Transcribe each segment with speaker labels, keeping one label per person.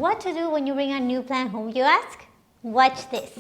Speaker 1: What to do when you bring a new plant home, you ask? Watch this.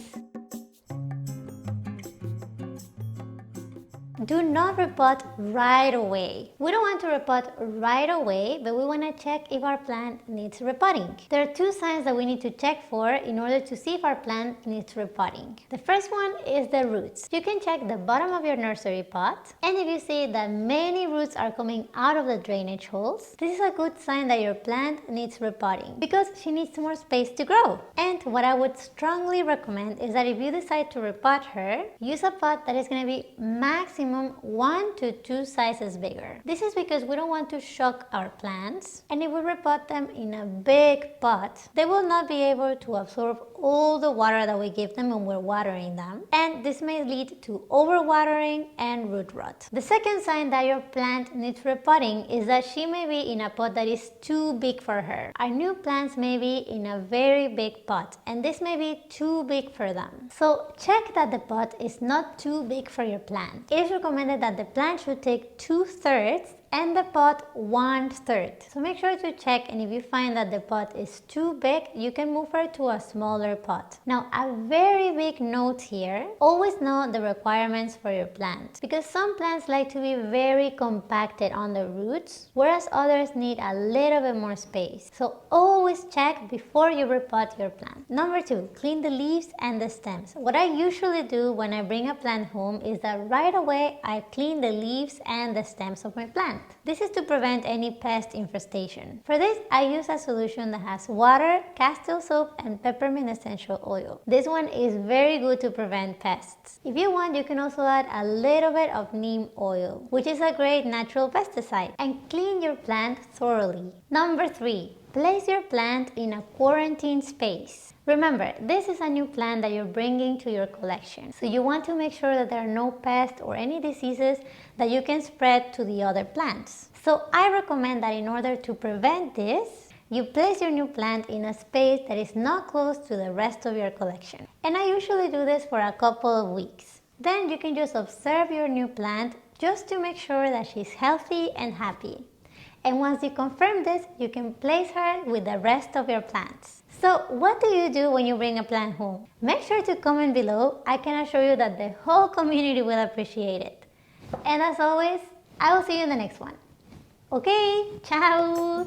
Speaker 1: Do not repot right away. We don't want to repot right away, but we want to check if our plant needs repotting. There are two signs that we need to check for in order to see if our plant needs repotting. The first one is the roots. You can check the bottom of your nursery pot, and if you see that many roots are coming out of the drainage holes, this is a good sign that your plant needs repotting because she needs more space to grow. And what I would strongly recommend is that if you decide to repot her, use a pot that is going to be maximum 1 to 2 sizes bigger. This is because we don't want to shock our plants, and if we repot them in a big pot, they will not be able to absorb all the water that we give them when we're watering them, and this may lead to overwatering and root rot. The second sign that your plant needs repotting is that she may be in a pot that is too big for her. Our new plants may be in a very big pot, and this may be too big for them. So check that the pot is not too big for your plant. It is recommended that the plant should take 2/3 and the pot 1/3. So make sure to check, and if you find that the pot is too big, you can move her to a smaller pot. Now, a very big note here, always know the requirements for your plant, because some plants like to be very compacted on the roots, whereas others need a little bit more space. So always check before you repot your plant. Number 2, clean the leaves and the stems. What I usually do when I bring a plant home is that right away I clean the leaves and the stems of my plant. This is to prevent any pest infestation. For this, I use a solution that has water, castile soap, and peppermint essential oil. This one is very good to prevent pests. If you want, you can also add a little bit of neem oil, which is a great natural pesticide, and clean your plant thoroughly. Number 3, place your plant in a quarantine space. Remember, this is a new plant that you're bringing to your collection, so you want to make sure that there are no pests or any diseases that you can spread to the other plants. So I recommend that in order to prevent this, you place your new plant in a space that is not close to the rest of your collection. And I usually do this for a couple of weeks. Then you can just observe your new plant just to make sure that she's healthy and happy. And once you confirm this, you can place her with the rest of your plants. So what do you do when you bring a plant home? Make sure to comment below. I can assure you that the whole community will appreciate it. And as always, I will see you in the next one. Okay, ciao!